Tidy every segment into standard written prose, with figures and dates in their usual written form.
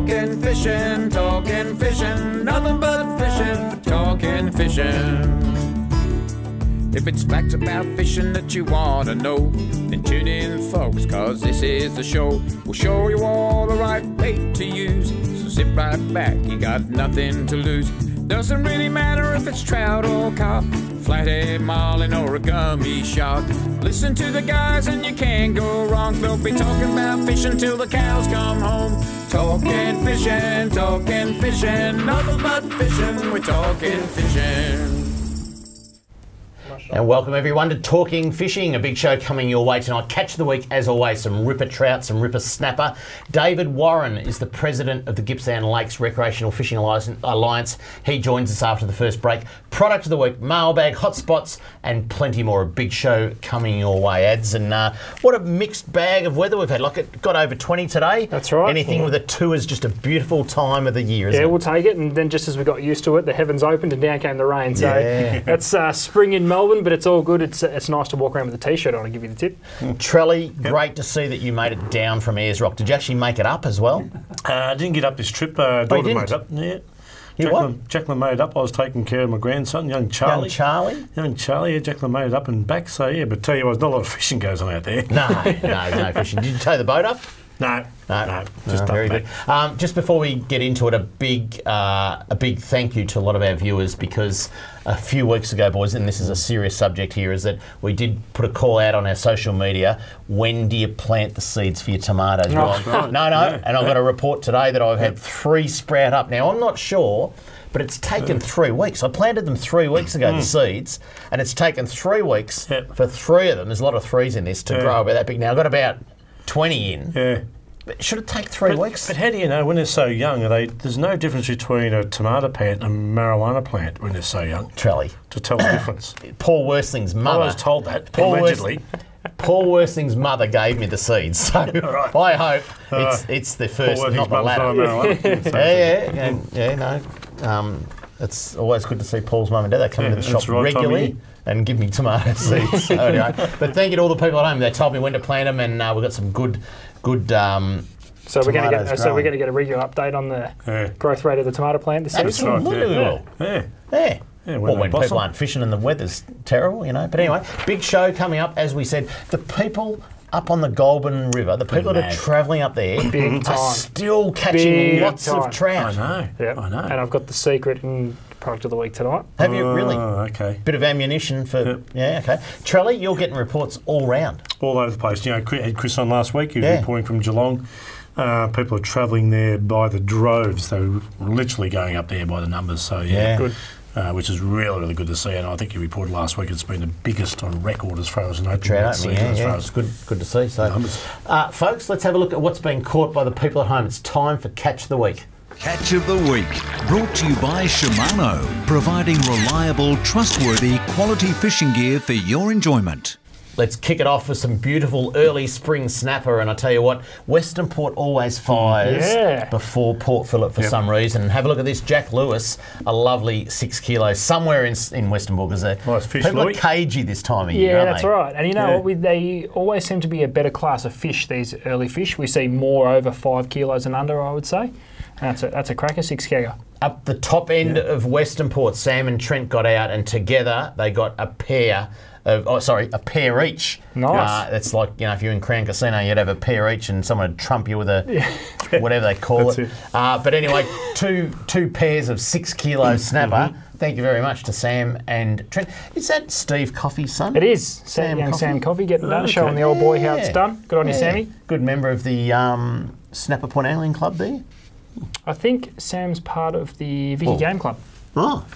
Talking fishing, nothing but fishing, talking fishing. If it's facts about fishing that you want to know, then tune in, folks, cause this is the show. We'll show you all the right bait to use, so sit right back, you got nothing to lose. Doesn't really matter if it's trout or carp, flathead, marlin or a gummy shark. Listen to the guys and you can't go wrong. They'll be talking about fishing till the cows come home. Talking fishing, nothing but fishing, we're talking fishing. And welcome everyone to Talking Fishing, a big show coming your way tonight. Catch of the week, as always, some ripper trout, some ripper snapper. David Warren is the president of the Gippsland Lakes Recreational Fishing Alliance. He joins us after the first break. Product of the week, mailbag, hotspots, and plenty more. A big show coming your way, Ads. And what a mixed bag of weather we've had. Like, it got over 20 today. That's right. Anything with a 2 is just a beautiful time of the year, isn't it? Yeah, we'll take it. And then just as we got used to it, the heavens opened and down came the rain. So it's spring in Melbourne, but it's all good. It's nice to walk around with a t-shirt on, I'll give you the tip. Trelly, great to see that you made it down from Ayers Rock. Did you actually make it up as well? I didn't get up this trip. Daughter made it up. Yeah. Jacqueline made it up. I was taking care of my grandson, young Charlie. Young Charlie, yeah, Jacqueline made it up and back. So, yeah, but tell you what, there's not a lot of fishing goes on out there. No fishing. Did you tow the boat up? No, just very good. Just before we get into it, a big thank you to a lot of our viewers, because a few weeks ago, boys, and this is a serious subject here, is that we did put a call out on our social media. When do you plant the seeds for your tomatoes? Right. No, and I've got a report today that I've had 3 sprout up. Now, I'm not sure, but it's taken 3 weeks. I planted them 3 weeks ago, the seeds, and it's taken 3 weeks for 3 of them. There's a lot of 3s in this to grow about that big. Now, I've got about 20 in. Yeah. Should it take 3 weeks? But how do you know when they're so young? There's no difference between a tomato plant and a marijuana plant when they're so young. Trelly. To tell the difference. Paul Worstling's mother. I was told that, allegedly. Paul Worstling's mother gave me the seeds, so I hope it's the first, not the latter. It's always good to see Paul's mum and dad. They come into the shop regularly and give me tomato seeds. So anyway, but thank you to all the people at home. They told me when to plant them, and we've got some good. So we're going to get a regular update on the growth rate of the tomato plant this season. Absolutely. Yeah. Well, when people aren't fishing and the weather's terrible, you know. But anyway, big show coming up, as we said. The people up on the Goulburn River, the people that are travelling up there are still catching lots of trout. I know. And I've got the secret and product of the week tonight. Have you really? Okay. Bit of ammunition for... Yeah, okay. Trelly, you're getting reports all round. All over the place. You know, I had Chris on last week. He was reporting from Geelong. People are travelling there by the droves. They're literally going up there by the numbers. So, good. Which is really, really good to see. And I think you reported last week it's been the biggest on record as far as an open trout season. It's good to see. So, folks, let's have a look at what's been caught by the people at home. It's time for Catch of the Week. Catch of the Week, brought to you by Shimano, providing reliable, trustworthy, quality fishing gear for your enjoyment. Let's kick it off with some beautiful early spring snapper, and I tell you what, Western Port always fires before Port Phillip for some reason. Have a look at this, Jack Lewis, a lovely 6 kilos, somewhere in Western Port, because nice fish, people are cagey this time of year, aren't that's right. And you know what, they always seem to be a better class of fish, these early fish. We see more over 5 kilos and under, I would say. And that's a cracker 6 kegger. Up the top end of Western Port, Sam and Trent got out, and together they got a pair a pair each. Nice. That's like, you know, if you're in Crown Casino, you'd have a pair each and someone would trump you with a, whatever they call it. But anyway, two pairs of 6 kilo snapper. Thank you very much to Sam and Trent. Is that Steve Coffey's son? It is. Sam Coffey getting done, showing the old boy how it's done. Good on you, Sammy. Good member of the Snapper Point Angling Club there. I think Sam's part of the Vicky Game Club. Oh.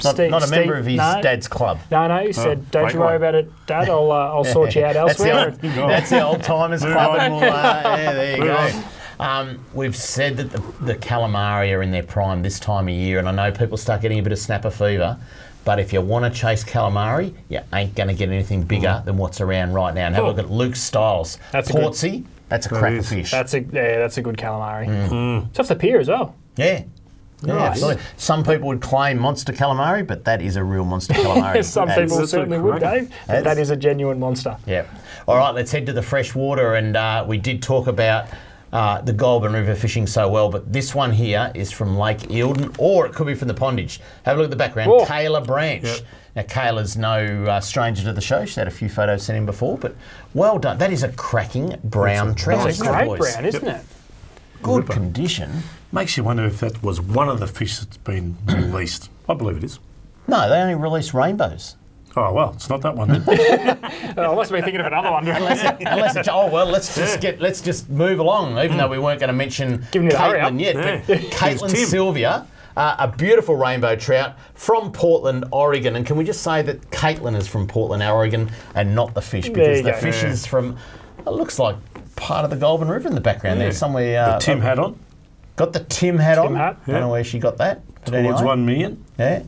Not a member of his dad's club. No, he said, don't you worry about it, Dad, I'll sort you out elsewhere. That's the old timers club. And there you go. We've said that the calamari are in their prime this time of year, and I know people start getting a bit of snapper fever, but if you want to chase calamari, you ain't going to get anything bigger than what's around right now. And have a look at Luke Styles. That's Portsea, that's a cracker fish. That's a good calamari. It's off the pier as well. Yeah. Nice. Yeah, some people would claim monster calamari, but that is a real monster calamari. Some people certainly would, Dave. That is a genuine monster. Yeah. All right, let's head to the fresh water, and we did talk about the Goulburn River fishing so well, but this one here is from Lake Eildon, or it could be from the Pondage. Have a look at the background. Oh. Kayla Branch. Yep. Now, Kayla's no stranger to the show. She's had a few photos sent in before, but well done. That is a cracking brown trout. That's a great brown, isn't it? Good condition. Makes you wonder if that was one of the fish that's been released. I believe it is. No, they only release rainbows. Oh, well, it's not that one then. I must be thinking of another one. Let's just move along, even though we weren't going to mention Caitlin yet. Yeah. But Caitlin Sylvia, a beautiful rainbow trout from Portland, Oregon. And can we just say that Caitlin is from Portland, Oregon, and not the fish, because the fish is from, it looks like part of the Goulburn River in the background there, somewhere. The Tim hat on. Got the Tim hat on. Hat. Don't know where she got that. Towards 1 million. Yeah.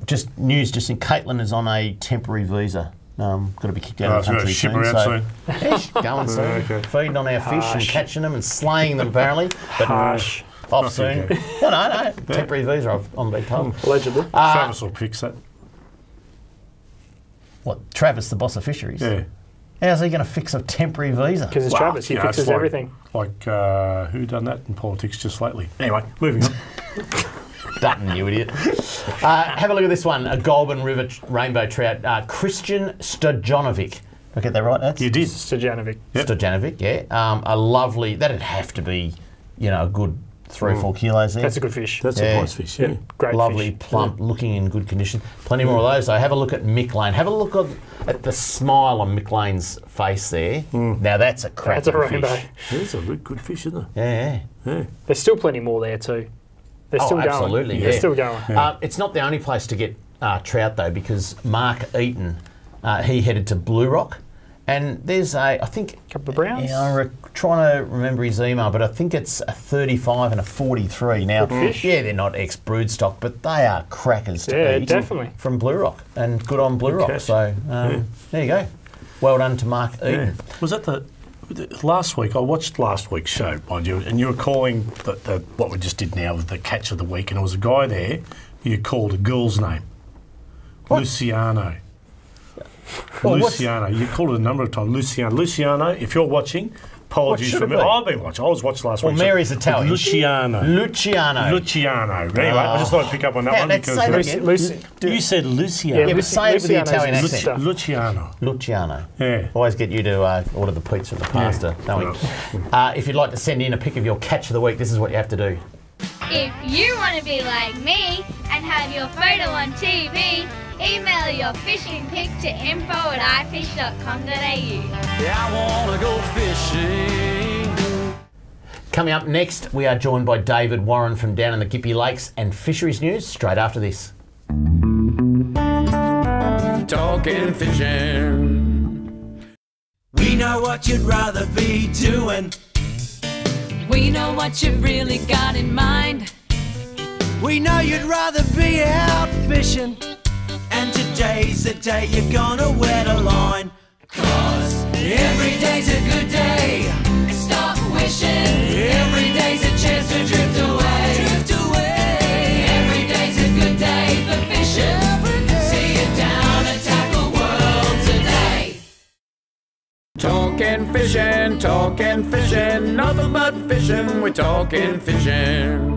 Just in Caitlin is on a temporary visa. Got to be kicked out of the country soon. Yeah, she's going soon. Feeding on our fish and catching them and slaying them apparently. But off soon. No. Temporary visa, I'm being told. Allegedly. Travis will fix that. What, Travis, the boss of fisheries? Yeah. How's he going to fix a temporary visa? Because it's Travis, he fixes everything. Like who done that in politics just lately? Anyway, moving on. Dutton, you idiot. Have a look at this one, a Goulburn River rainbow trout, Christian Stojanovic. Did I get that right, Eds? You did. Stojanovic. Yep. Stojanovic, yeah. A lovely, that'd have to be, a good 3 or 4 kilos there. That's a good fish. That's a nice fish, yeah. Great lovely, fish. plump, looking in good condition. Plenty more of those, though. Have a look at Mick Lane. Have a look at the smile on Mick Lane's face there. Now, that's a cracking That's a rainbow. fish. That's a good fish, isn't it? Yeah. There's still plenty more there, too. They're still going. Absolutely, yeah. They're still going. It's not the only place to get trout, though, because Mark Eaton, he headed to Blue Rock. And there's a couple of browns. Yeah, I'm trying to remember his email, but I think it's a 35 and a 43. Now, yeah, they're not ex-brood stock, but they are crackers to eat. Definitely. From Blue Rock, and good on Blue Rock. So, there you go. Well done to Mark Eaton. Was that last week? I watched last week's show, mind you, and you were calling what we just did now, the catch of the week, and there was a guy there you called a girl's name. What? Luciano. Well, Luciano. You called it a number of times. Luciano, if you're watching, apologies for me. I've been watching. I was watching last week. Well, Mary's Italian. Luciano. Anyway, I just thought I'd pick up on that one because you said Luciano. Yeah, but say it with the Italian accent. Luciano. Yeah. Always get you to order the pizza and the pasta, don't we? If you'd like to send in a pic of your catch of the week, this is what you have to do. If you want to be like me and have your photo on TV, email your fishing pic to info@ifish.com.au. Yeah, I want to go fishing. Coming up next, we are joined by David Warren from down in the Gippsland Lakes and fisheries news straight after this. Talking fishing. We know what you'd rather be doing. We know what you've really got in mind. We know you'd rather be out fishing. And today's the day you're gonna wear the line. 'Cause every day's a good day. Stop wishing. Every day's a chance to drift away. Drift away. Every day's a good day for fishing. See you down and tackle world today. Talking fishing, nothing but fishing, we're talking fishing.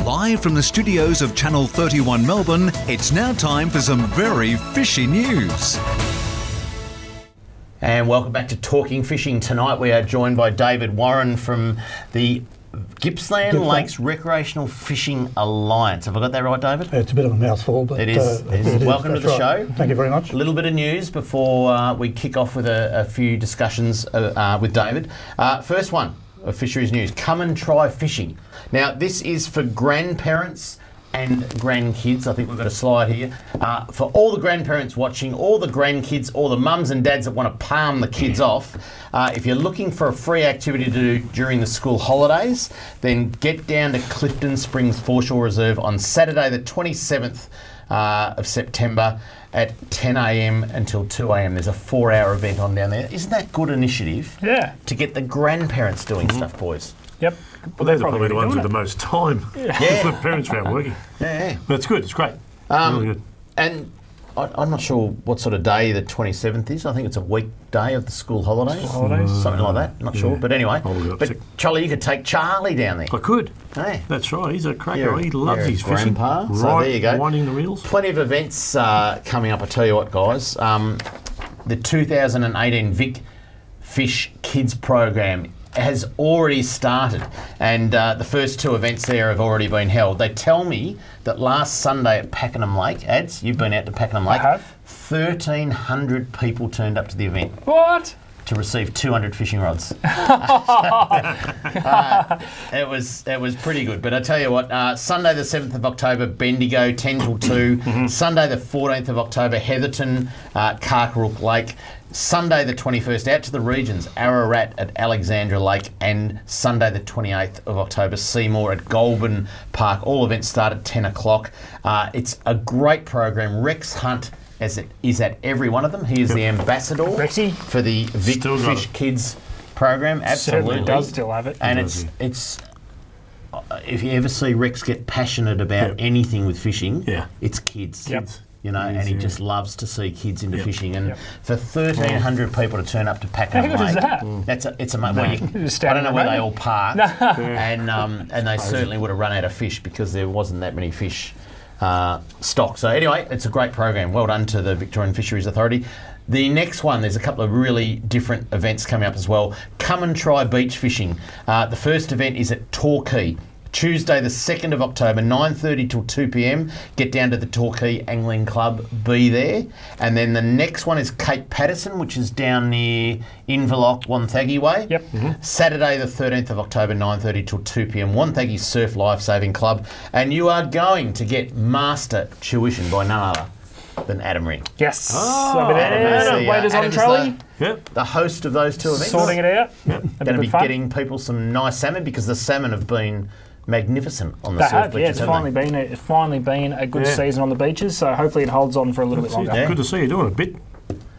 Live from the studios of Channel 31 Melbourne, it's now time for some very fishy news. And welcome back to Talking Fishing. Tonight we are joined by David Warren from the Gippsland Lakes Recreational Fishing Alliance. Have I got that right, David? It's a bit of a mouthful, but it is. Welcome to the show. Thank you very much. A little bit of news before we kick off with a few discussions with David. First one of fisheries news: come and try fishing. Now, this is for grandparents and grandkids. I think we've got a slide here. For all the grandparents watching, all the grandkids, all the mums and dads that want to palm the kids off, if you're looking for a free activity to do during the school holidays, then get down to Clifton Springs Foreshore Reserve on Saturday the 27th of September at 10 a.m. until 2 a.m. There's a 4-hour event on down there. Isn't that good initiative? Yeah. To get the grandparents doing stuff, boys. Yep. Well, they're probably the ones with the most time. Yeah. The parents are out working. Yeah. But it's good. It's great. Really good. And I'm not sure what sort of day the 27th is. I think it's a weekday of the school holidays. Something like that. Not sure. But anyway. But Charlie, you could take Charlie down there. I could. Hey. That's right. He's a cracker. He loves his fishing. Grandpa. So there you go. Winding the reels. Plenty of events coming up. I tell you what, guys. The 2018 Vic Fish Kids program has already started, and the first 2 events there have already been held. They tell me that last Sunday at Pakenham Lake, Ads, you've been out to Pakenham Lake. I have. 1,300 people turned up to the event. What? To receive 200 fishing rods. It was pretty good. But I tell you what, Sunday the 7th of October, Bendigo, 10 till 2. Sunday the 14th of October, Heatherton, Carcarook Lake. Sunday the 21st, out to the regions, Ararat at Alexandra Lake, and Sunday the 28th of October, Seymour at Goulburn Park. All events start at 10 o'clock. It's a great program. Rex Hunt is at every one of them. He is the ambassador for the Vic Fish Kids program. Absolutely. Certainly does still have it. And it's if you ever see Rex get passionate about anything with fishing, it's kids. You know, and he just loves to see kids into fishing. And for 1,300 people to turn up to Pakenham Lake, how good is that? It's amazing. I don't know where they all parked, and they certainly would have run out of fish because there wasn't that many fish stock. So anyway, it's a great program. Well done to the Victorian Fisheries Authority. The next one, there's a couple of really different events coming up as well. Come and try beach fishing. The first event is at Torquay. Tuesday the 2nd of October, 9:30 till 2 p.m. Get down to the Torquay Angling Club, be there. And then the next one is Cape Patterson, which is down near Inverloch, Wonthaggi Way. Saturday the 13th of October, 9:30 till 2 p.m. Wonthaggi Surf Lifesaving Club. And you are going to get master tuition by none other than Adam Ring. Yes. Waiters on trolley. The host of those 2 events. Sorting it out. Going to be getting people some nice salmon, because the salmon have been magnificent on the surf beaches. It's finally been a good season on the beaches, so hopefully it holds on for a little bit longer. Good to see you doing a bit.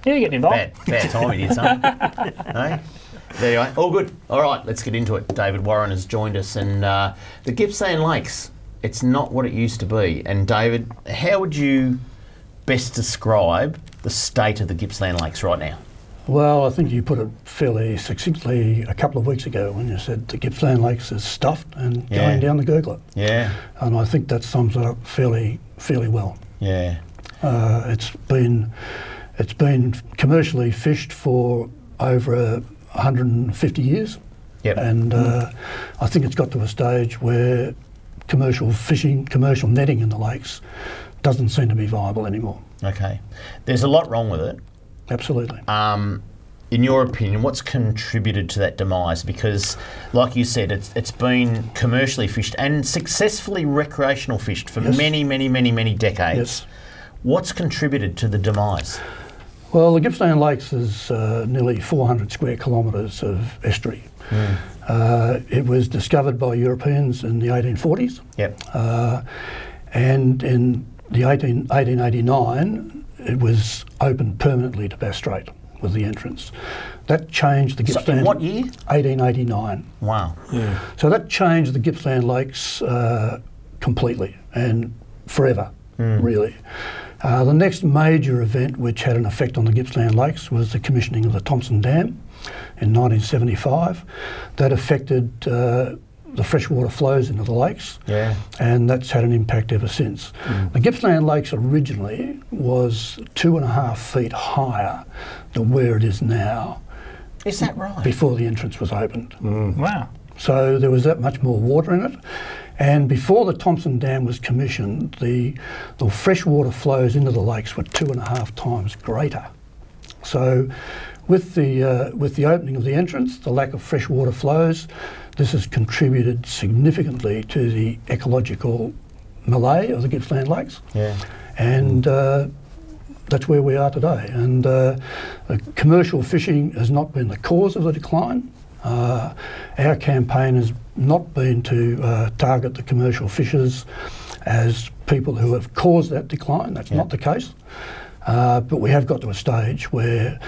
Yeah, you're getting involved. Bad time you did something. No? There you go. All good. All right, let's get into it. David Warren has joined us, and the Gippsland Lakes, it's not what it used to be. And David, how would you best describe the state of the Gippsland Lakes right now? Well, I think you put it fairly succinctly a couple of weeks ago when you said the Gippsland Lakes is stuffed and going down the gurgler. Yeah. And I think that sums it up fairly well. Yeah. It's been commercially fished for over 150 years. Yep. And I think it's got to a stage where commercial fishing, commercial netting in the lakes doesn't seem to be viable anymore. Okay. There's a lot wrong with it. Absolutely. In your opinion, what's contributed to that demise? Because, like you said, it's been commercially fished and successfully recreational fished for many decades. Yes. What's contributed to the demise? Well, the Gippsland Lakes is nearly 400 square kilometres of estuary. It was discovered by Europeans in the 1840s. Yep. And in the 1889, it was opened permanently to Bass Strait with the entrance. That changed the Gippsland... So in what year? 1889. Wow. Yeah. So that changed the Gippsland Lakes completely and forever, really. The next major event which had an effect on the Gippsland Lakes was the commissioning of the Thompson Dam in 1975. That affected the freshwater flows into the lakes, and that's had an impact ever since. The Gippsland Lakes originally was 2.5 feet higher than where it is now. Is that right? Before the entrance was opened. Wow. So there was that much more water in it. And before the Thompson Dam was commissioned, the freshwater flows into the lakes were 2.5 times greater. So with the opening of the entrance, the lack of freshwater flows, this has contributed significantly to the ecological melee of the Gippsland Lakes. Yeah. And that's where we are today. And the commercial fishing has not been the cause of the decline. Our campaign has not been to target the commercial fishers as people who have caused that decline. That's not the case. But we have got to a stage where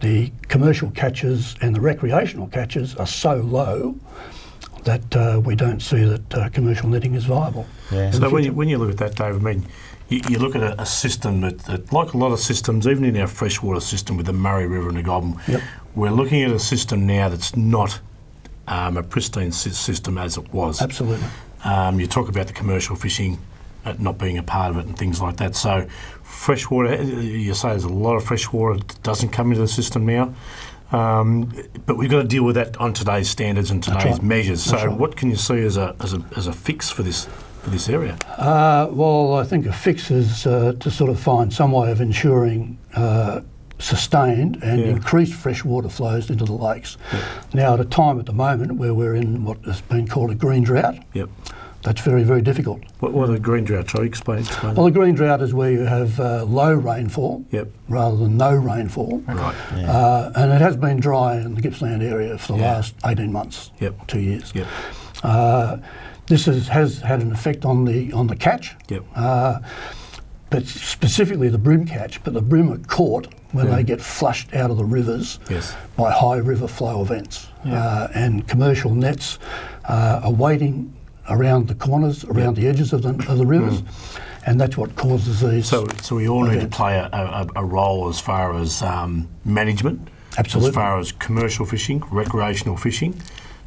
the commercial catches and the recreational catches are so low that we don't see that commercial netting is viable. Yeah. So when you look at that, Dave, I mean, you look at a system that, like a lot of systems, even in our freshwater system with the Murray River and the Goulburn, we're looking at a system now that's not a pristine system as it was. Absolutely. You talk about the commercial fishing not being a part of it and things like that. So freshwater, you say there's a lot of freshwater that doesn't come into the system now. But we've got to deal with that on today's standards and today's measures. So what can you see as a fix for this area? Well, I think a fix is to sort of find some way of ensuring sustained and increased freshwater flows into the lakes. Now, at a time at the moment where we're in what has been called a green drought, that's very, very difficult. What are the green drought? Shall you explain? Well, the green drought is where you have low rainfall rather than no rainfall. Right. And it has been dry in the Gippsland area for the last 18 months, 2 years. This has had an effect on the catch, but specifically the bream catch. But the bream are caught when they get flushed out of the rivers by high river flow events. And commercial nets are waiting around the corners, around the edges of the rivers, and that's what causes these. So we all need to play a role as far as management, absolutely, as far as commercial fishing, recreational fishing,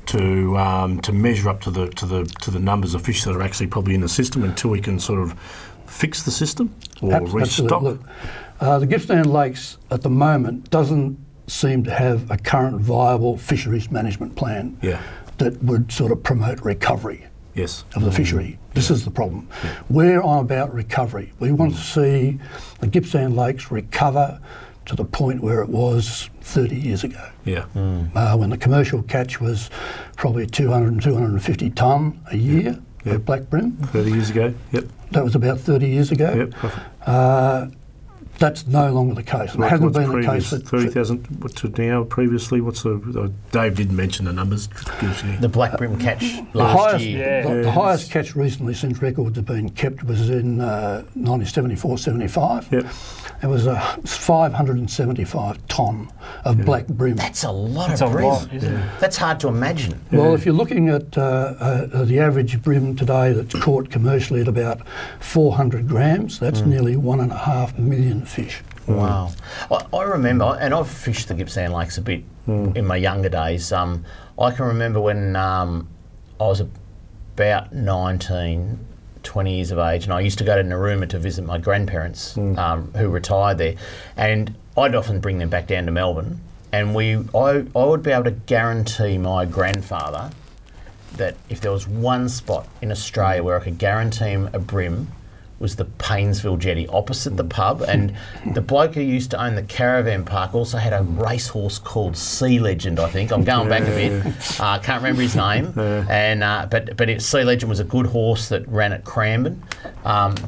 to measure up to the numbers of fish that are actually probably in the system until we can sort of fix the system or restock. Look, the Gippsland Lakes at the moment doesn't seem to have a current viable fisheries management plan that would sort of promote recovery of the fishery. This is the problem. We're on about recovery. We want to see the Gippsland Lakes recover to the point where it was 30 years ago. When the commercial catch was probably 200 and 250 tonne a year of black bream. 30 years ago, That was about 30 years ago. That's no longer the case. It hasn't been the case. 30,000 to now previously? What's the... Dave did mention the numbers. The black bream catch last year. The highest catch recently since records have been kept was in 1974-75. It was 575 tonne of black bream. That's a lot of bream. Isn't it? That's hard to imagine. Well, if you're looking at the average bream today that's caught commercially at about 400 grams, that's nearly 1.5 million fish. Wow. I remember, and I've fished the Gippsland Lakes a bit in my younger days. I can remember when I was about 19, 20 years of age, and I used to go to Narooma to visit my grandparents who retired there, and I'd often bring them back down to Melbourne, and I would be able to guarantee my grandfather that if there was one spot in Australia where I could guarantee him a bream, was the Paynesville jetty opposite the pub, and the bloke who used to own the caravan park also had a racehorse called Sea Legend, I think. I'm going back a bit. Can't remember his name. And but Sea Legend was a good horse that ran at Cranbourne. And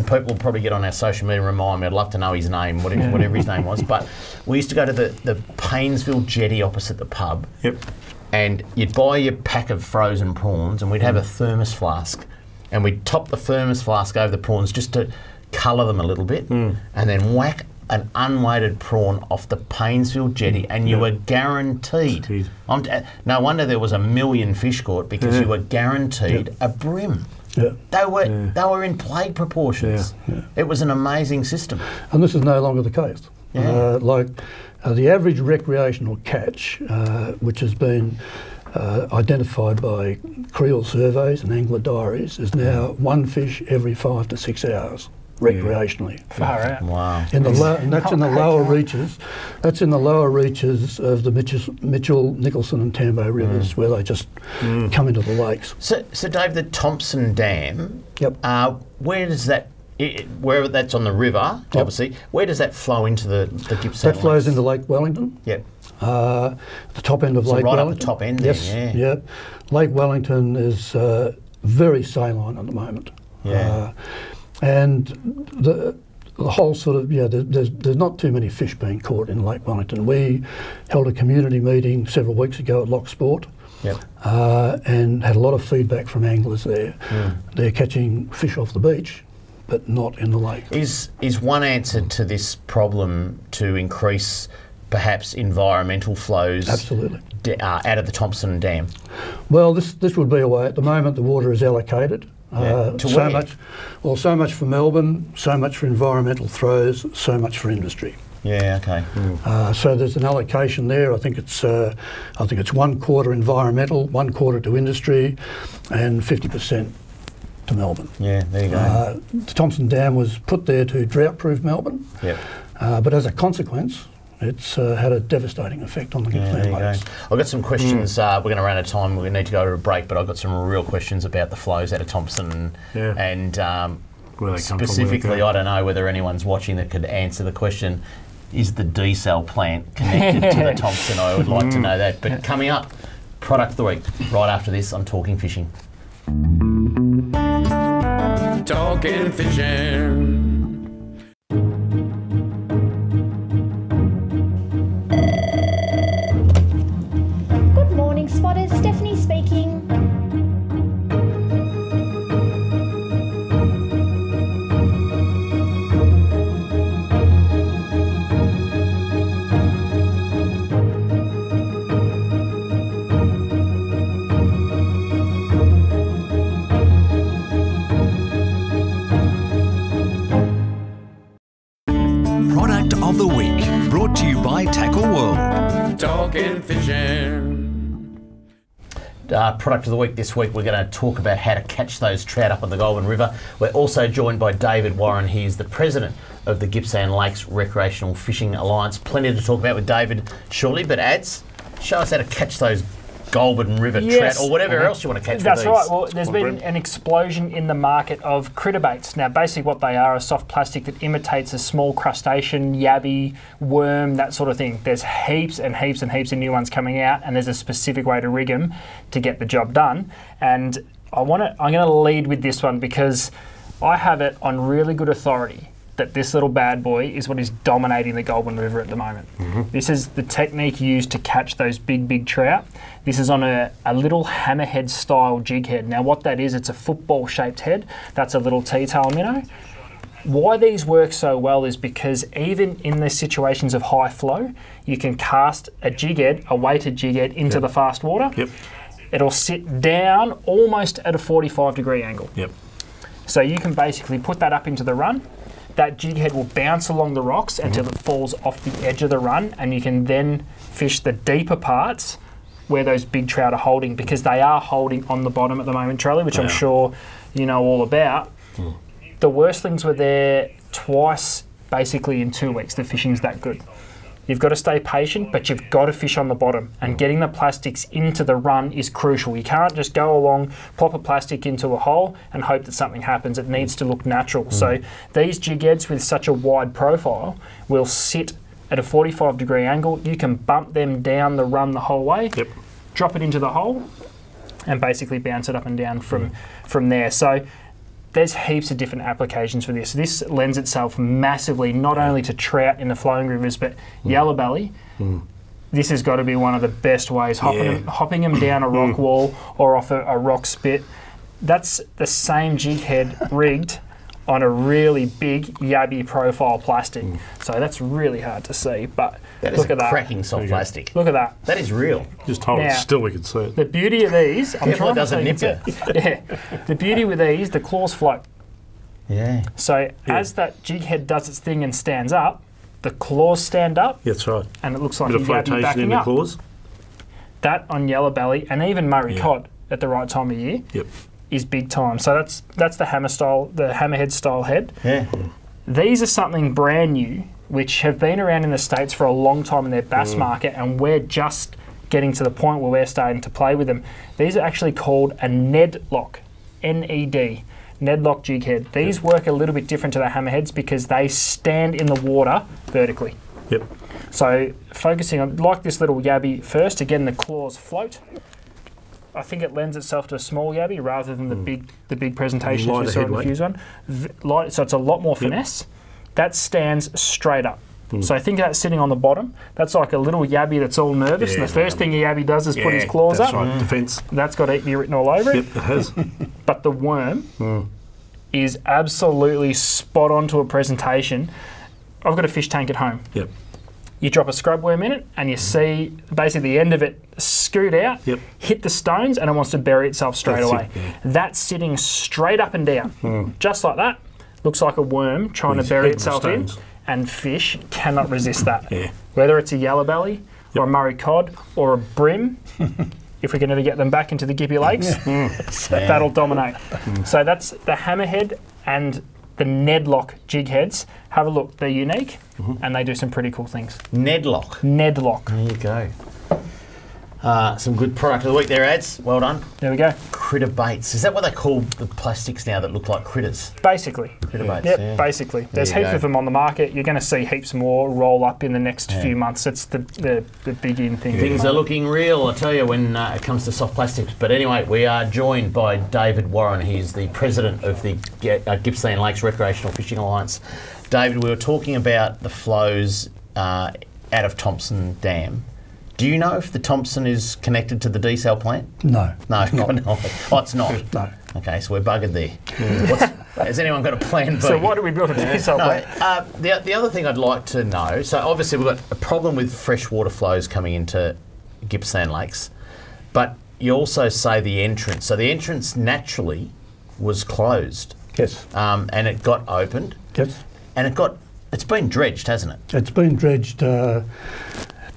people will probably get on our social media and remind me. I'd love to know his name, whatever his name was. But we used to go to the Paynesville jetty opposite the pub. And you'd buy your pack of frozen prawns, and we'd have a thermos flask. And we'd top the thermos flask over the prawns just to colour them a little bit, and then whack an unweighted prawn off the Paynesville jetty, and you were guaranteed. No wonder there was 1 million fish caught, because you were guaranteed a bream. They were in plague proportions. It was an amazing system. And this is no longer the case. The average recreational catch, which has been identified by creel surveys and angler diaries, is now one fish every 5 to 6 hours recreationally. Far out. Wow. And that's in the lower reaches. That's in the lower reaches of the Mitchell, Nicholson and Tambo rivers, where they just come into the lakes. So Dave, the Thompson Dam, where does that, wherever that's on the river, obviously, where does that flow into the Gippsland That flows Lakes? into Lake Wellington. The top end of Lake right Wellington. At the top end there, Lake Wellington is very saline at the moment. And the whole sort of, there's not too many fish being caught in Lake Wellington. We held a community meeting several weeks ago at Loch Sport, and had a lot of feedback from anglers there. They're catching fish off the beach, but not in the lake. Is one answer to this problem to increase perhaps environmental flows out of the Thompson Dam? Well, this would be a way. At the moment, the water is allocated So much for Melbourne, so much for environmental throws, so much for industry. Yeah, okay. So there's an allocation there. I think it's 1/4 environmental, 1/4 to industry, and 50% to Melbourne. Yeah, there you go. The Thompson Dam was put there to drought-proof Melbourne. Yep. But as a consequence, it's had a devastating effect on the Gippsland Lakes. I've got some questions. We're going to run out of time. We need to go to a break, but I've got some real questions about the flows out of Thompson and specifically, I don't know whether anyone's watching that could answer the question. Is the desal plant connected to the Thompson? I would like to know that. But coming up, product of the week, right after this on Talking Fishing. Talking Fishing. Good morning, spotters. Stephanie speaking. Product of the week, brought to you by Tackle World. Talking Fishing. Product of the week this week, we're going to talk about how to catch those trout up on the Goulburn River. We're also joined by David Warren. He is the president of the Gippsland Lakes Recreational Fishing Alliance. Plenty to talk about with David shortly, but Ads, show us how to catch those Goulburn River trout or whatever else you want to catch with these. That's right. Well, there's been an explosion in the market of critter baits. Now, basically what they are soft plastic that imitates a small crustacean, yabby, worm, that sort of thing. There's heaps and heaps and heaps of new ones coming out, and there's a specific way to rig them to get the job done. And I'm going to lead with this one because I have it on really good authority that this little bad boy is what is dominating the Goulburn River at the moment. This is the technique used to catch those big trout. This is on a little hammerhead style jig head. Now what that is, it's a football shaped head. That's a little T-tail minnow. Why these work so well is because even in the situations of high flow, you can cast a jig head, a weighted jig head into the fast water. It'll sit down almost at a 45-degree angle. So you can basically put that up into the run. That jig head will bounce along the rocks until it falls off the edge of the run, and you can then fish the deeper parts where those big trout are holding, because they are holding on the bottom at the moment, Charlie, which I'm sure you know all about. The worstlings were there twice basically in 2 weeks. The fishing's that good. You've got to stay patient, but you've got to fish on the bottom, and getting the plastics into the run is crucial. You can't just go along, pop a plastic into a hole and hope that something happens. It needs to look natural. So these jig heads with such a wide profile will sit at a 45-degree angle. You can bump them down the run the whole way, drop it into the hole, and basically bounce it up and down from there. So there's heaps of different applications for this. This lends itself massively not only to trout in the flowing rivers, but yellow belly. This has got to be one of the best ways, hopping them down a rock wall or off a rock spit. That's the same jig head rigged on a really big yabby profile plastic. So that's really hard to see, but that look at that. Cracking soft plastic. Look at that. That is real. Just hold it still, we can see it. The beauty of these, I'm trying to doesn't nip you. The beauty with these, the claws float. So as that jig head does its thing and stands up, the claws stand up. That's right. And it looks like bit of flotation backing in the up. claws. That on yellow belly and even Murray cod at the right time of year is big time. So that's the hammerhead style head. These are something brand new, which have been around in the States for a long time in their bass market, and we're just getting to the point where we're starting to play with them. These are actually called a Ned lock, N-E-D, Ned lock jig head. These work a little bit different to the hammerheads because they stand in the water vertically. So focusing on, like this little yabby first, again the claws float. I think it lends itself to a small yabby rather than the big presentation as we saw in the Fuse one. So it's a lot more finesse. That stands straight up. So I think that's sitting on the bottom. That's like a little yabby that's all nervous, and the first thing a yabby does is put his claws up. Right, defence. That's got eat me written all over it. It has. But the worm is absolutely spot on to a presentation. I've got a fish tank at home. you drop a scrub worm in it, and you see basically the end of it scoot out, hit the stones, and it wants to bury itself straight away. That's sitting straight up and down, just like that. Looks like a worm trying to bury itself in, and fish cannot resist that. Whether it's a yellow belly, or a Murray cod, or a brim, if we can ever get them back into the Gippy Lakes, that'll dominate. So that's the hammerhead and the Nedlock jig heads. Have a look, they're unique and they do some pretty cool things. Nedlock. Nedlock. There you go. Some good product of the week there, Ads. Well done. There we go. Critter baits. Is that what they call the plastics now that look like critters? Basically. Critter baits. Yep, basically. There's heaps of them on the market. You're going to see heaps more roll up in the next few months. It's the big in thing. Things are looking real, I tell you, when it comes to soft plastics. But anyway, we are joined by David Warren. He's the president of the Gippsland Lakes Recreational Fishing Alliance. David, we were talking about the flows out of Thompson Dam. Do you know if the Thompson is connected to the desal plant? No. No, it's not. Oh, it's not? No. Okay, so we're buggered there. Has anyone got a plan B? So why do we build a desal plant? The other thing I'd like to know, so obviously we've got a problem with freshwater flows coming into Gippsland Lakes, but you also say the entrance. So the entrance naturally was closed. Yes. And it got opened. Yes. And it's been dredged, hasn't it? It's been dredged to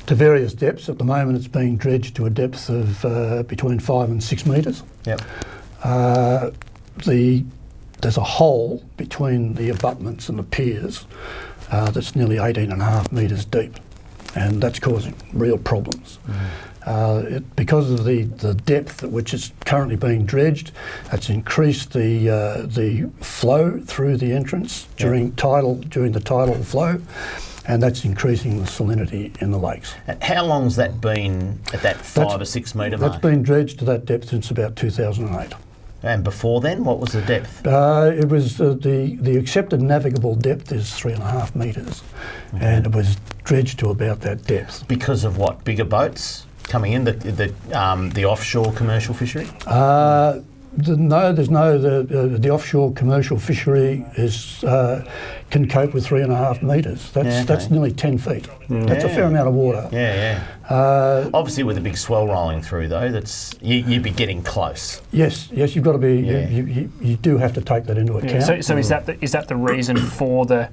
various depths. At the moment it's being dredged to a depth of between 5 and 6 metres. Yep. There's a hole between the abutments and the piers that's nearly 18.5 metres deep, and that's causing real problems. Because of the depth at which it's currently being dredged, it's increased the flow through the entrance during the tidal flow, and that's increasing the salinity in the lakes. And how long's that been at that 5 or 6 metre mark? That's been dredged to that depth since about 2008. And before then, what was the depth? It was the accepted navigable depth is 3.5 metres, and it was dredged to about that depth. Because of what? Bigger boats coming in, the offshore commercial fishery? The offshore commercial fishery can cope with 3.5 metres. That's nearly 10 feet. That's a fair amount of water. Obviously, with a big swell rolling through, though, you'd be getting close. Yes, you've got to be. You do have to take that into account. So is that the reason for the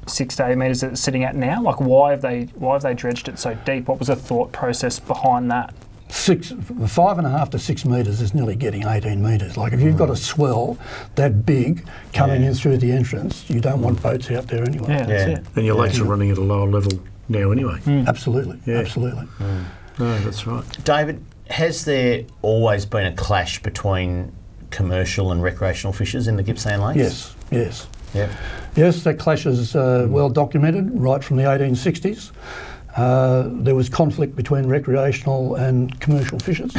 6 to 8 metres that it's sitting at now? Like, why have they dredged it so deep? What was the thought process behind that? 5.5 to 6 metres is nearly getting 18 metres. Like, if you've got a swell that big coming in through the entrance, you don't want boats out there anyway. That's it. And your lakes are running at a lower level now anyway. Absolutely, absolutely. No, that's right. David, has there always been a clash between commercial and recreational fishers in the Gippsland Lakes? Yes. Yep. Yes, that clash is well documented right from the 1860s. There was conflict between recreational and commercial fishers.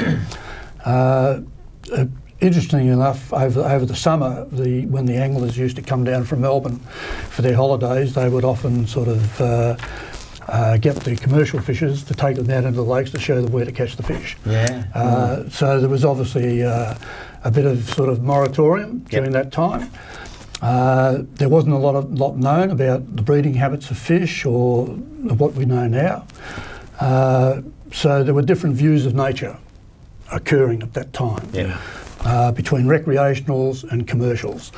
Interestingly enough, over the summer, when the anglers used to come down from Melbourne for their holidays, they would often sort of get the commercial fishers to take them out into the lakes to show them where to catch the fish. So there was obviously a bit of sort of moratorium during that time. There wasn't a lot known about the breeding habits of fish or what we know now. So there were different views of nature occurring at that time between recreationals and commercials.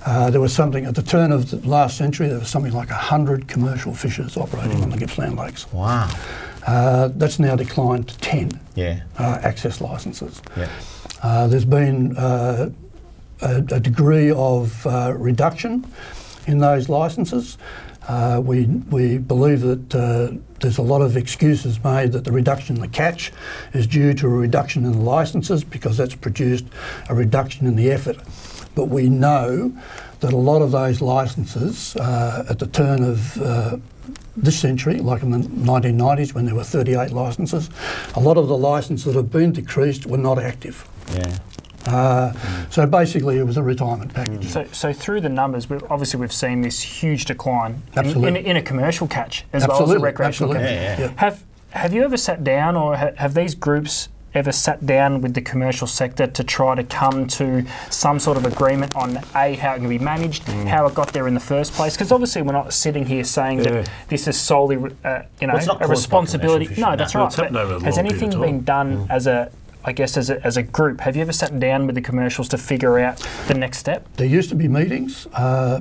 There was something, at the turn of the last century, there was something like 100 commercial fishers operating on the Gippsland Lakes. Wow. That's now declined to 10 access licences. There's been a degree of reduction in those licences. We believe that there's a lot of excuses made that the reduction in the catch is due to a reduction in the licences because that's produced a reduction in the effort. But we know that a lot of those licences at the turn of this century, like in the 1990s when there were 38 licences, a lot of the licences that have been decreased were not active. So basically it was a retirement package. So through the numbers, we've seen this huge decline in a commercial catch as well as a recreational catch. Have you ever sat down, or have these groups ever sat down with the commercial sector to try to come to some sort of agreement on how it can be managed, how it got there in the first place? Because obviously we're not sitting here saying that this is solely, a responsibility. No, that's right. Has anything been done as a as a group? Have you ever sat down with the commercials to figure out the next step? There used to be meetings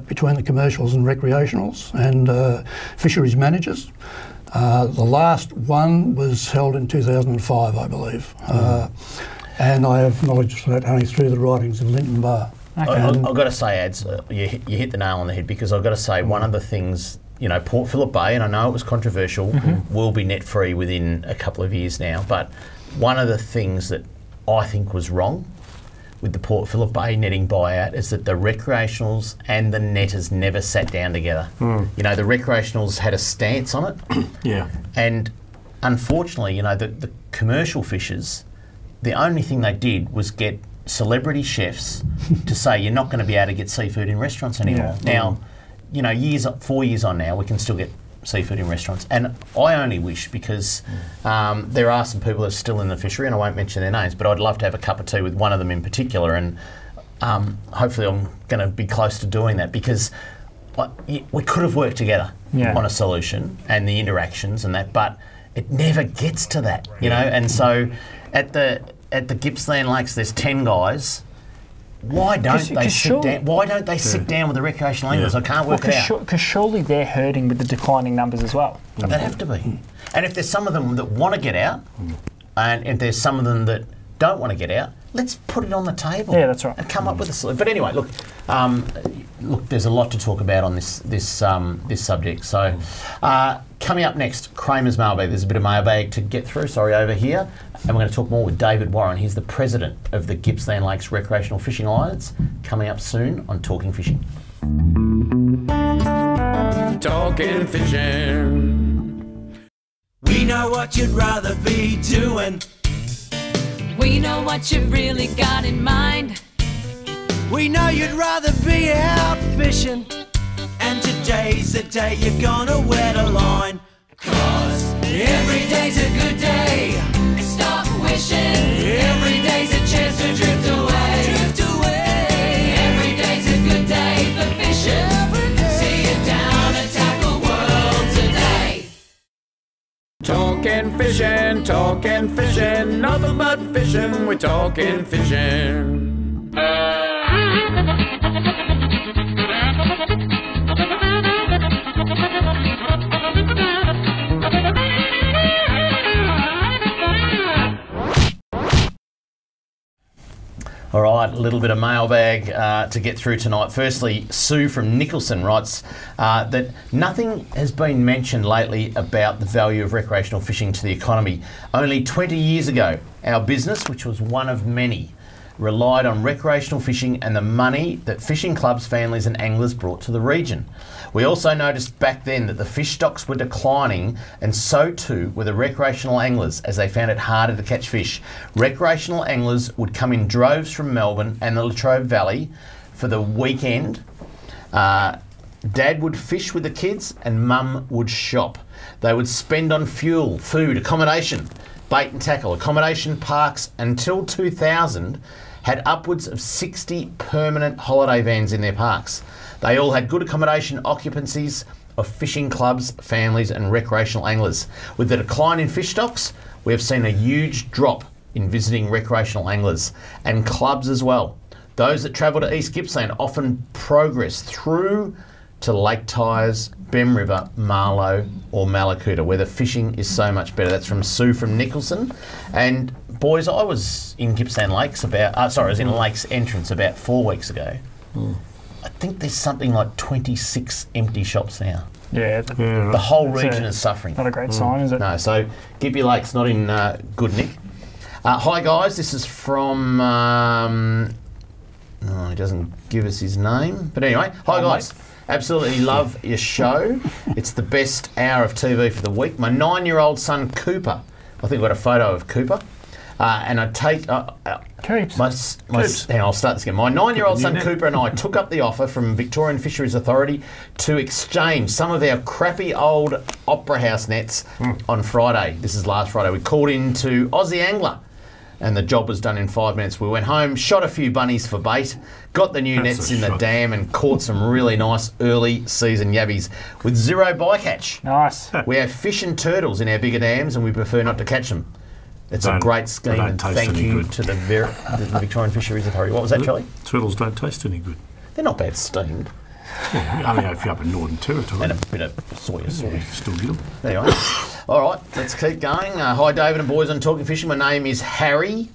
between the commercials and recreationals and fisheries managers. The last one was held in 2005, I believe. And I have knowledge of that only through the writings of Linton Barr. Okay. I've got to say, Ads, you hit the nail on the head, because I've got to say one of the things, Port Phillip Bay, and I know it was controversial, will be net free within a couple of years now, but one of the things that I think was wrong with the Port Phillip Bay netting buyout is that the recreationals and the netters never sat down together. The recreationals had a stance on it. And unfortunately, the commercial fishers, the only thing they did was get celebrity chefs to say you're not going to be able to get seafood in restaurants anymore. Now, 4 years on now, we can still get seafood in restaurants, and I only wish, because there are some people that are still in the fishery, and I won't mention their names, but I'd love to have a cup of tea with one of them in particular, and hopefully I'm going to be close to doing that, because we could have worked together on a solution and the interactions and that, but it never gets to that, and so at the Gippsland Lakes there's 10 guys. Why don't they sit down? Why don't they sit down with the recreational anglers? I can't work it out. Because surely they're hurting with the declining numbers as well. They'd have to be. And if there's some of them that want to get out, and if there's some of them that don't want to get out, let's put it on the table. Yeah, that's right. And come up with a solution. But anyway, look, there's a lot to talk about on this subject. So, coming up next, Kramer's mailbag. There's a bit of mailbag to get through. Sorry, over here. And we're going to talk more with David Warren. He's the president of the Gippsland Lakes Recreational Fishing Alliance. Coming up soon on Talking Fishing. Talking Fishing. We know what you'd rather be doing. We know what you've really got in mind. We know you'd rather be out fishing. And today's the day you're gonna wet a line. 'Cause every day's a good day. Stop wishing. Every day's a chance to drift away. Drift away. Every day's a good day for fishing. See it down and tackle world today. Talking fishing, nothing but fishing. We're talking fishing. All right, a little bit of mailbag to get through tonight. Firstly, Sue from Nicholson writes that nothing has been mentioned lately about the value of recreational fishing to the economy. Only 20 years ago, our business, which was one of many, relied on recreational fishing and the money that fishing clubs, families and anglers brought to the region. We also noticed back then that the fish stocks were declining, and so too were the recreational anglers, as they found it harder to catch fish. Recreational anglers would come in droves from Melbourne and the Latrobe Valley for the weekend. Dad would fish with the kids and Mum would shop. They would spend on fuel, food, accommodation, bait and tackle. Accommodation parks until 2000 had upwards of 60 permanent holiday vans in their parks. They all had good accommodation occupancies of fishing clubs, families and recreational anglers. With the decline in fish stocks, we have seen a huge drop in visiting recreational anglers and clubs as well. Those that travel to East Gippsland often progress through to Lake Tyers, Bem River, Marlow or Malakuta, where the fishing is so much better. That's from Sue from Nicholson. And boys, I was in Gippsland Lakes I was in Lakes Entrance about 4 weeks ago. I think there's something like 26 empty shops now. Yeah. The whole region is suffering. Not a great sign, is it? No, so Gippy Lake's not in good nick. Hi guys, this is from, he doesn't give us his name, but anyway, hi guys. Absolutely love your show. It's the best hour of TV for the week. My 9-year-old son Cooper, I think I've got a photo of Cooper, and I take... Hang on, I'll start this again. My 9-year-old son Cooper and I took up the offer from Victorian Fisheries Authority to exchange some of our crappy old Opera House nets on Friday. This is last Friday. We called in to Aussie Angler and the job was done in 5 minutes. We went home, shot a few bunnies for bait, got the new nets in the dam and caught some really nice early season yabbies with 0 bycatch. Nice. We have fish and turtles in our bigger dams and we prefer not to catch them. It's a great scheme and thank you to the Victorian Fisheries Authority. What was that, Charlie? Turtles don't taste any good. They're not bad steamed. Yeah, only if you're up in Northern Territory. And a bit of soy sauce. Still get them. Anyway, all right, let's keep going. Hi, David and boys on Talking Fishing. My name is Harry,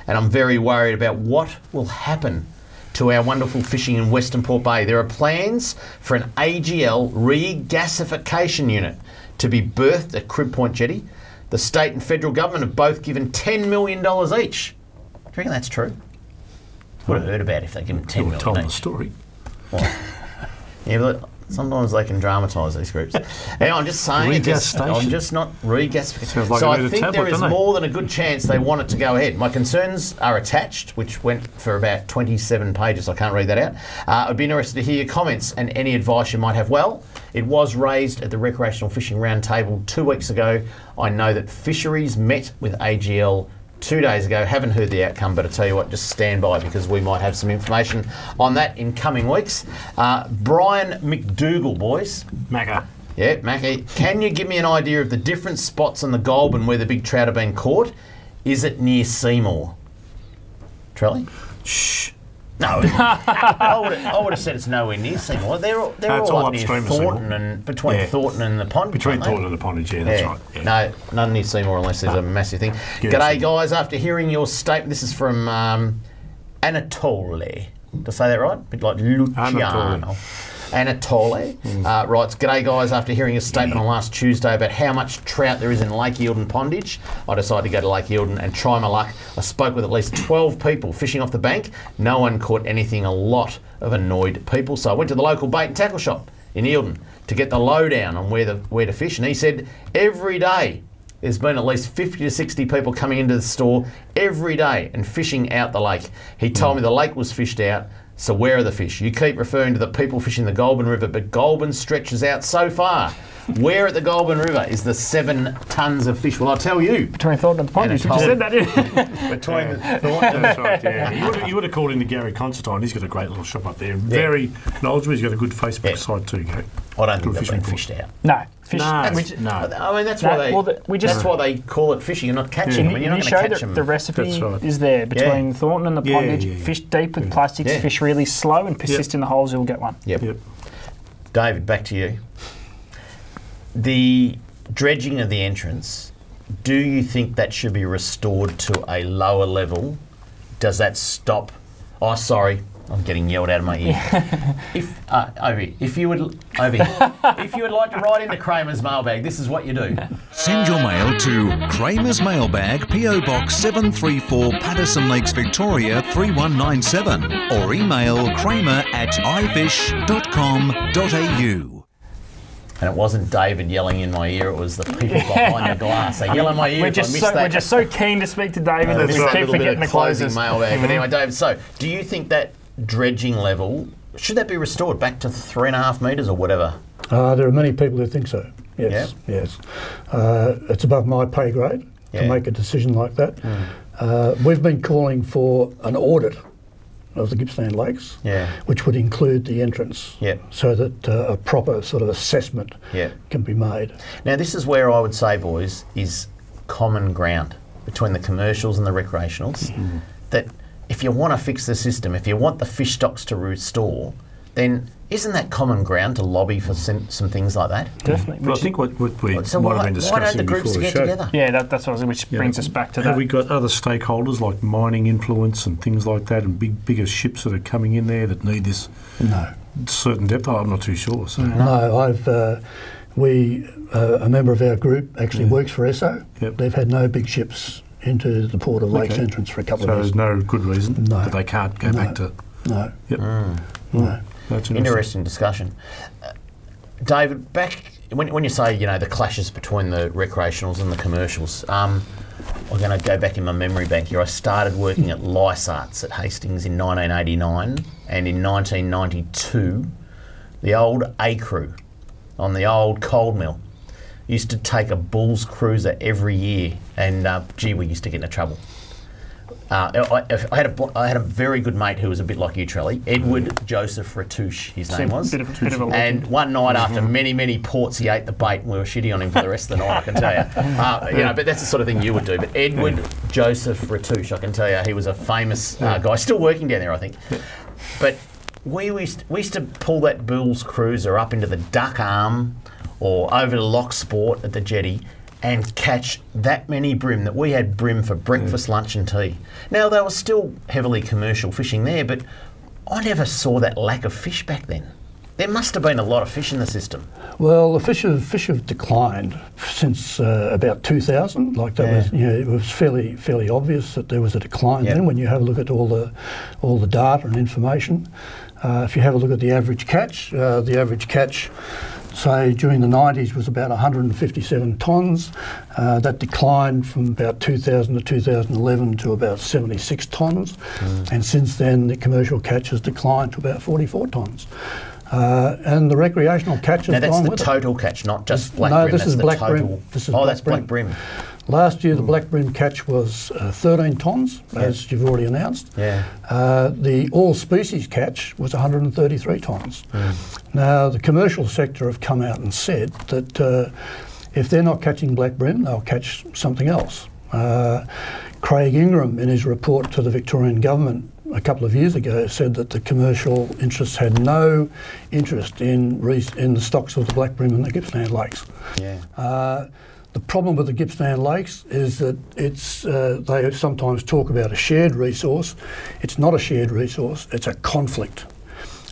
and I'm very worried about what will happen to our wonderful fishing in Western Port Bay. There are plans for an AGL regasification unit to be berthed at Crib Point Jetty. The state and federal government have both given $10 million each. Do you reckon that's true? Would have heard about it if they give them $10 million told each. the story. What? Yeah, but sometimes they can dramatise these groups. Anyway, I'm just saying, I'm just not regasification. Like so I think there is more than a good chance they want it to go ahead. My concerns are attached, which went for about 27 pages. I can't read that out. I'd be interested to hear your comments and any advice you might have. Well, it was raised at the Recreational Fishing Roundtable 2 weeks ago. I know that Fisheries met with AGL 2 days ago. Haven't heard the outcome, but I tell you what, just stand by because we might have some information on that in coming weeks. Brian McDougall, boys. Macca. Yeah, Macca. Can you give me an idea of the different spots on the Goulburn where the big trout are being caught? Is it near Seymour? Trelly? Shh. No, I would have said it's nowhere near Seymour. They're all up near Thornton and between Thornton and the pond. Between Thornton and the pondage, that's right. Yeah. No, none near Seymour unless there's a massive thing. G'day, guys. After hearing your statement, this is from Anatole. Did I say that right? A bit like Luciano. Anatole writes, "G'day guys, after hearing a statement on last Tuesday about how much trout there is in Lake Eildon Pondage, I decided to go to Lake Eildon and try my luck. I spoke with at least 12 people fishing off the bank. No one caught anything, a lot of annoyed people. So I went to the local bait and tackle shop in Eildon to get the lowdown on where to fish, and he said every day there's been at least 50 to 60 people coming into the store every day and fishing out the lake. He told me the lake was fished out. So where are the fish? You keep referring to the people fishing the Goulburn River, but Goulburn stretches out so far. Where at the Goulburn River is the 7 tonnes of fish? Well, I'll tell you. Between Thornton and the Pondage. You just said that, didn't you? Between Thornton. That's right, yeah. You would have called in to Gary Constantine. He's got a great little shop up there. Very knowledgeable. He's got a good Facebook site too, Gary. I don't think they've been fished out. No. No. I mean, that's why they call it fishing and not catching them. And you're not going to catch them. The recipe is there between Thornton and the Pondage. Fish deep with plastics, fish really slow and persist in the holes, you'll get one. Yep. David, back to you. The dredging of the entrance, do you think that should be restored to a lower level? Does that stop? Oh, sorry, I'm getting yelled out of my ear. If you would like to write into Kramer's mailbag, this is what you do. Send your mail to Kramer's Mailbag, PO Box 734, Patterson Lakes, Victoria 3197, or email kramer@ifish.com.au. And it wasn't David yelling in my ear, it was the people behind the glass. They yell in my ear. We're just so keen to speak to David that we keep forgetting the closing mailbag. But anyway, David, so do you think that dredging level, should that be restored back to 3.5 metres or whatever? There are many people who think so, yes. It's above my pay grade to make a decision like that. We've been calling for an audit of the Gippsland Lakes, which would include the entrance, so that a proper sort of assessment can be made. Now, this is where I would say, boys, is common ground between the commercials and the recreationals, that if you want to fix the system, if you want the fish stocks to restore, then isn't that common ground to lobby for some things like that? Definitely. Well, I think what we might have been discussing why don't the groups get together? Yeah, that's what I was, which brings us back to that. Have we got other stakeholders like mining influence and things like that, and bigger ships that are coming in there that need this certain depth? I'm not too sure. So. No, a member of our group actually works for ESO. They've had no big ships into the Port of Lakes entrance for a couple of years. So there's no good reason that they can't go back to... No. No. That's interesting discussion. David, back when you say, the clashes between the recreationals and the commercials, I'm going to go back in my memory bank here. I started working at Lysarts at Hastings in 1989, and in 1992, the old A crew on the old cold mill used to take a Bulls cruiser every year, and we used to get into trouble. I had a very good mate who was a bit like you, Trelly. Edward Joseph Ratouche, his name was. And one night after many ports, he ate the bait, and we were shitty on him for the rest of the night. I can tell you. You know, but that's the sort of thing you would do. But Edward Joseph Ratouche, I can tell you, he was a famous guy, still working down there, I think. But we used to pull that Bulls cruiser up into the Duck Arm or over to Loch Sport at the jetty and catch that many bream, that we had bream for breakfast, lunch and tea. Now, they were still heavily commercial fishing there, but I never saw that lack of fish back then. There must have been a lot of fish in the system. Well, the fish have declined since about 2000. Like that was, you know, it was fairly obvious that there was a decline then. When you have a look at all the data and information, if you have a look at the average catch, say during the 90s was about 157 tonnes. That declined from about 2000 to 2011 to about 76 tonnes. And since then, the commercial catch has declined to about 44 tonnes. And the recreational catch has now gone that's with the total catch, not just black no, bream. this That's is the black total. bream. This is that's black bream. Last year, the black bream catch was 13 tonnes, as you've already announced. The all-species catch was 133 tonnes. Now, the commercial sector have come out and said that if they're not catching black bream, they'll catch something else. Craig Ingram, in his report to the Victorian government a couple of years ago, said that the commercial interests had no interest in the stocks of the black bream in the Gippsland Lakes. The problem with the Gippsland Lakes is that they sometimes talk about a shared resource. It's not a shared resource, it's a conflict.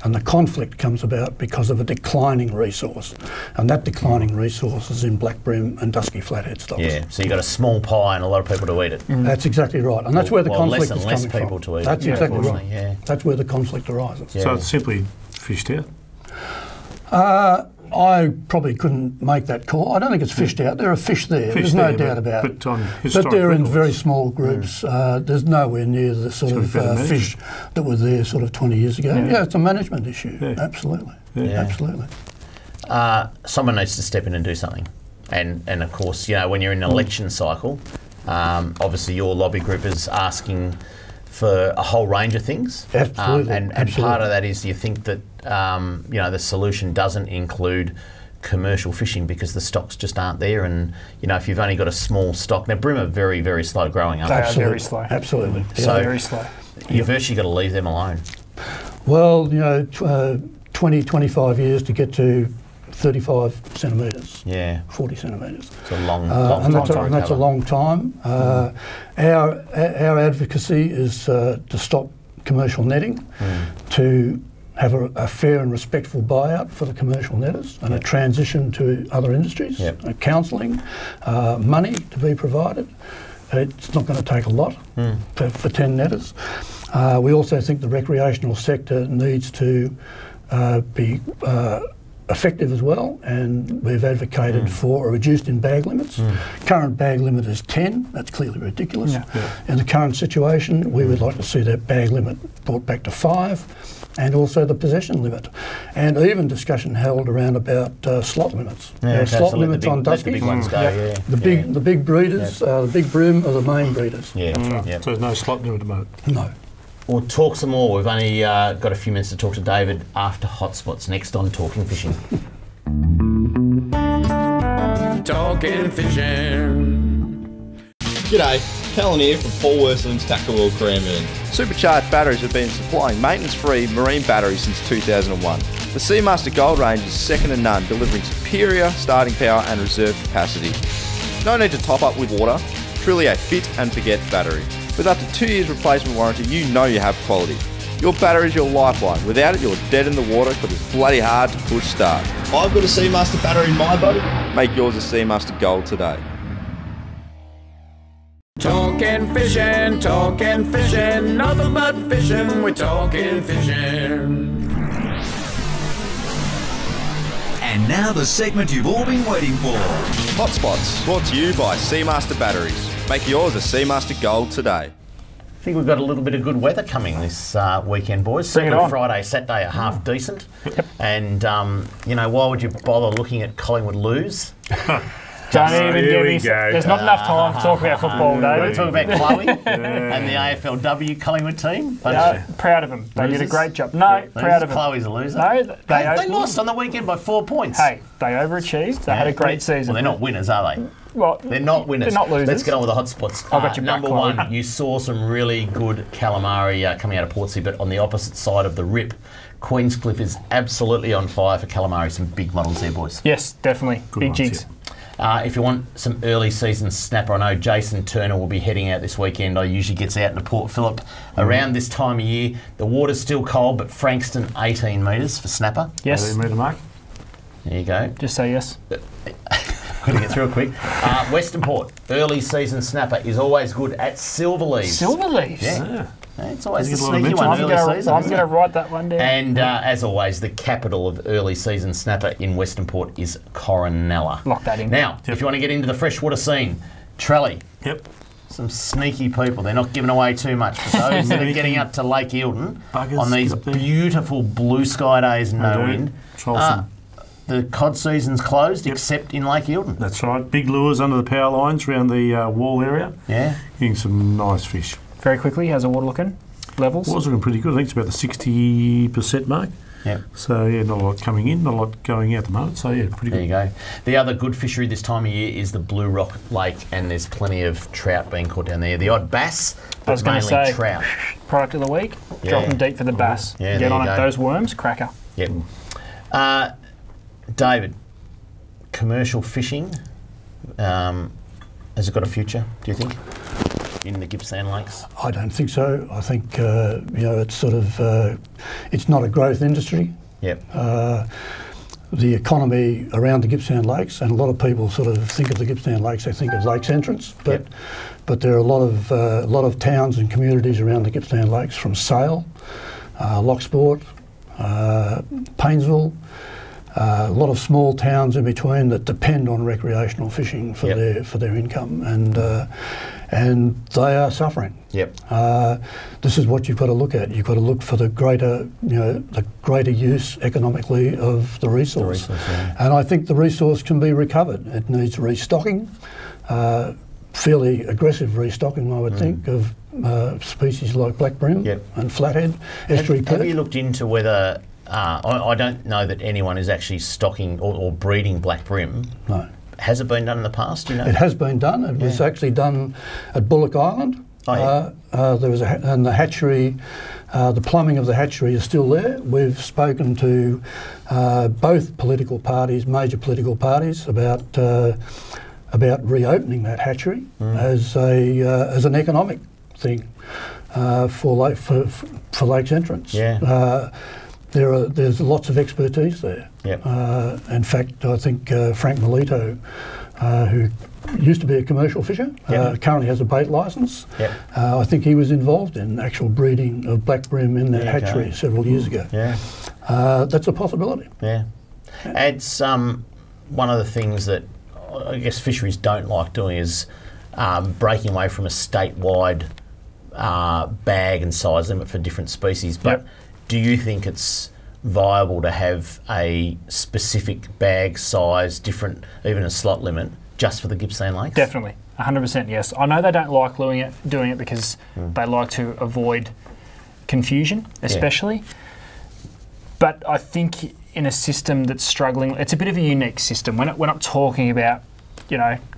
And the conflict comes about because of a declining resource. And that declining resource is in black bream and dusky flathead stocks. Yeah, so you've got a small pie and a lot of people to eat it. That's exactly right. And that's where the conflict is coming less and less people from. to eat That's it. exactly right. That's where the conflict arises. So it's simply fished out? I probably couldn't make that call. I don't think it's fished out. There are fish there. There's no doubt about it. But they're in very small groups. There's nowhere near the sort of fish that were there sort of 20 years ago. Yeah, it's a management issue. Absolutely. Absolutely. Someone needs to step in and do something. And of course, you know, when you're in an election cycle, obviously your lobby group is asking for a whole range of things. Absolutely. And part of that is, you think that you know, the solution doesn't include commercial fishing because the stocks just aren't there, and you know, if you've only got a small stock. Now, bream are very, very slow growing, aren't they? They are very slow. Absolutely. So very slow. You've virtually got to leave them alone. Well, you know, 20, 25 years to get to 35 centimetres, 40 centimetres. It's a long time. And that's a long time. Our advocacy is to stop commercial netting, to have a fair and respectful buyout for the commercial netters, and a transition to other industries, counselling, money to be provided. It's not going to take a lot for 10 netters. We also think the recreational sector needs to be effective as well, and we've advocated for a reduced in bag limits. Current bag limit is 10, that's clearly ridiculous. In the current situation, we would like to see that bag limit brought back to 5, and also the possession limit. And even discussion held around about slot limits. Slot limits on duskies. The big ones go, The big breeders, the big bream are the main breeders. So there's no slot limit at the moment? No. We'll talk some more. We've only got a few minutes to talk to David after Hotspots, next on Talking Fishing. Talking Fishing. G'day, Callan here from Paul Worslam's Tackle World Cranbourne. Supercharged batteries have been supplying maintenance-free marine batteries since 2001. The Seamaster Gold range is second to none, delivering superior starting power and reserve capacity. No need to top up with water, truly a fit and forget battery. With up to 2 years replacement warranty, you know you have quality. Your battery is your lifeline. Without it, you're dead in the water because it's bloody hard to push start. I've got a Seamaster battery in my boat. Make yours a Seamaster Gold today. Talking fishing, nothing but fishing, we're talking fishing. And now the segment you've all been waiting for. Hotspots, brought to you by Seamaster Batteries. Make yours a Seamaster Gold today. I think we've got a little bit of good weather coming this weekend, boys. Certainly Friday, Saturday are half decent. And, you know, why would you bother looking at Collingwood lose? Don't even get me. There's not enough time to talk about football, David. We're talking about Chloe and the AFLW Collingwood team. Proud of them. They did a great job. No, proud of them. Chloe's a loser. No, they lost on the weekend by 4 points. Hey, they overachieved. They had a great season. Well, they're not winners, are they? Well, they're not winners. They're not losers. Let's get on with the hot spots. I've got your number one, you saw some really good calamari coming out of Portsea, but on the opposite side of the rip, Queenscliff is absolutely on fire for calamari. Some big models there, boys. Yes, definitely. Good big jigs. If you want some early season snapper, I know Jason Turner will be heading out this weekend. He usually gets out into Port Phillip around this time of year. The water's still cold, but Frankston 18 metres for snapper. Yes. 18 metre mark. There you go. Just say yes. Got to get through it quick. Western Port, early season snapper is always good at Silverleaves. Silverleaves? Yeah. It's always the sneaky one early season. I'm going to write that one down. And as always, the capital of early season snapper in Western Port is Coronella. Lock that in. Now, if you want to get into the freshwater scene, Trelly. Yep. Some sneaky people. They're not giving away too much. For those that are getting up to Lake Eildon on these beautiful blue sky days and no wind. The cod season's closed except in Lake Eildon. That's right. Big lures under the power lines around the wall area. Yeah. Getting some nice fish. Very quickly, how's the water looking? Levels? Water's looking pretty good. I think it's about the 60% mark. Yeah. So, yeah, not a lot coming in, not a lot going out at the moment. So, yeah, pretty good. There you go. The other good fishery this time of year is the Blue Rock Lake, and there's plenty of trout being caught down there. The odd bass, but mainly trout. Product of the week, drop them deep for the bass. Yeah, get on it. Those worms, cracker. Yep. David, commercial fishing, has it got a future, do you think, in the Gippsland Lakes? I don't think so. I think, it's sort of, it's not a growth industry. Yep. The economy around the Gippsland Lakes, and a lot of people sort of think of the Gippsland Lakes, they think of Lakes Entrance, but there are a lot of towns and communities around the Gippsland Lakes, from Sale, Locksport, Paynesville, a lot of small towns in between that depend on recreational fishing for their income, and they are suffering. Yep. This is what you've got to look at. You've got to look for the greater use economically of the resource. And I think the resource can be recovered. It needs restocking, fairly aggressive restocking, I would think, of species like black brim and flathead, estuary perch. Have you looked into whether I don't know that anyone is actually stocking or breeding black brim. No. Has it been done in the past? It has been done. It was actually done at Bullock Island. There was and the hatchery, the plumbing of the hatchery is still there. We've spoken to both political parties, major political parties, about reopening that hatchery as an economic thing for Lakes Entrance. Yeah. There's lots of expertise there. Yep. In fact, I think Frank Melito, who used to be a commercial fisher, currently has a bait licence. Yep. I think he was involved in actual breeding of black brim in that hatchery several years ago. Yeah. That's a possibility. Yeah. It's one of the things that I guess fisheries don't like doing is breaking away from a statewide bag and size limit for different species. But do you think it's viable to have a specific bag size, different, even a slot limit, just for the Gippsland Lakes? Definitely, 100% yes. I know they don't like doing it because they like to avoid confusion, especially. But I think in a system that's struggling, it's a bit of a unique system. We're not talking about,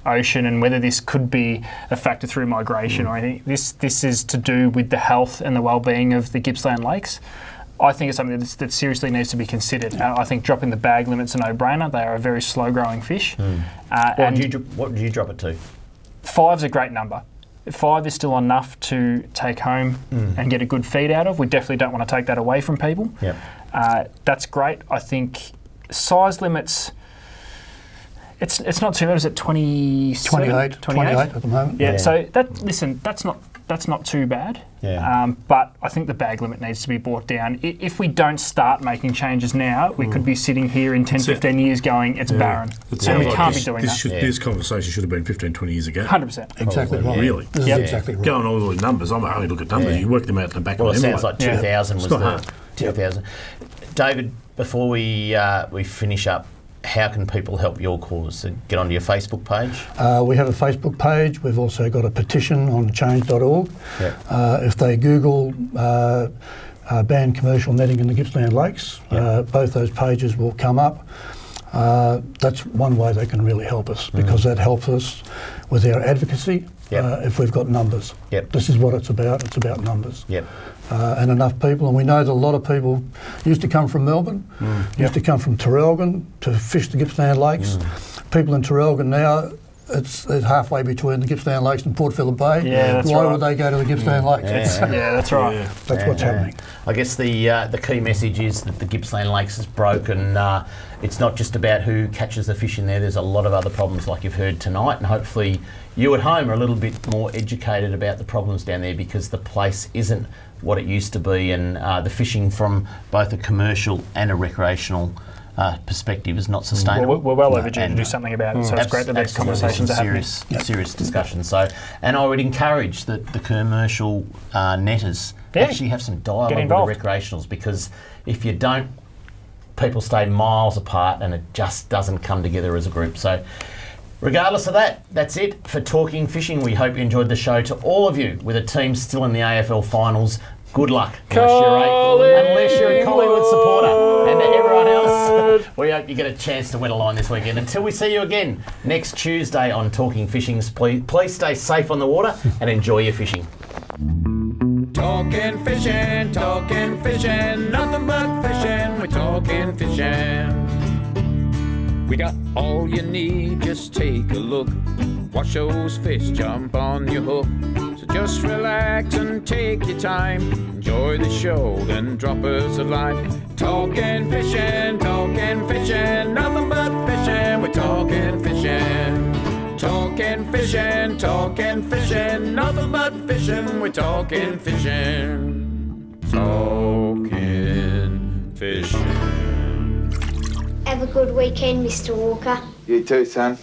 ocean and whether this could be a factor through migration or anything. This is to do with the health and the well-being of the Gippsland Lakes. I think it's something that seriously needs to be considered. I think dropping the bag limit's a no-brainer. They are a very slow-growing fish. What do you drop it to? 5's a great number. 5 is still enough to take home and get a good feed out of. We definitely don't want to take that away from people. Yep. That's great. I think size limits, it's not too bad. Is it 28 at the moment? Yeah. So that's not too bad. Yeah. But I think the bag limit needs to be brought down. If we don't start making changes now, we could be sitting here in 10, 15 years going, it's barren. And we can't be doing that. This conversation should have been 15, 20 years ago. 100%. Exactly right. Really? This is exactly right. Going all the numbers, I'm only look at numbers. You work them out in the back of it sounds like 2000 was the 2000. David, before we finish up, how can people help your cause? So get onto your Facebook page? We have a Facebook page. We've also got a petition on change.org. Yep. If they Google ban commercial netting in the Gippsland Lakes, both those pages will come up. That's one way they can really help us, because that helps us with our advocacy. If we've got numbers. This is what it's about numbers. And enough people, and we know that a lot of people used to come from Melbourne, used to come from Traralgon to fish the Gippsland Lakes. People in Traralgon now, it's halfway between the Gippsland Lakes and Port Phillip Bay. Why would they go to the Gippsland Lakes? That's right. That's what's happening. I guess the key message is that the Gippsland Lakes is broken. It's not just about who catches the fish in there. There's a lot of other problems, like you've heard tonight, and hopefully you at home are a little bit more educated about the problems down there, because the place isn't what it used to be, and the fishing from both a commercial and a recreational perspective is not sustainable. We're well overdue to do something about it, so it's great that these conversations are happening. Serious discussion. So, and I would encourage that the commercial netters actually have some dialogue with the recreationals, because if you don't, people stay miles apart and it just doesn't come together as a group. So regardless of that, that's it for Talking Fishing. We hope you enjoyed the show. To all of you with a team still in the AFL finals, good luck. Unless you're a Collingwood supporter. And to everyone else, we hope you get a chance to win a line this weekend. Until we see you again next Tuesday on Talking Fishing, please stay safe on the water and enjoy your fishing. Talking fishing, nothing but fishing, we're talking fishing. We got all you need, just take a look. Watch those fish jump on your hook. So just relax and take your time. Enjoy the show, then drop us a line. Talking fishing, nothing but fishing, we're talking fishing. Talking fishing, nothing but fishing, we're talking fishing. Talking fishing. Have a good weekend, Mr. Walker. You too, son.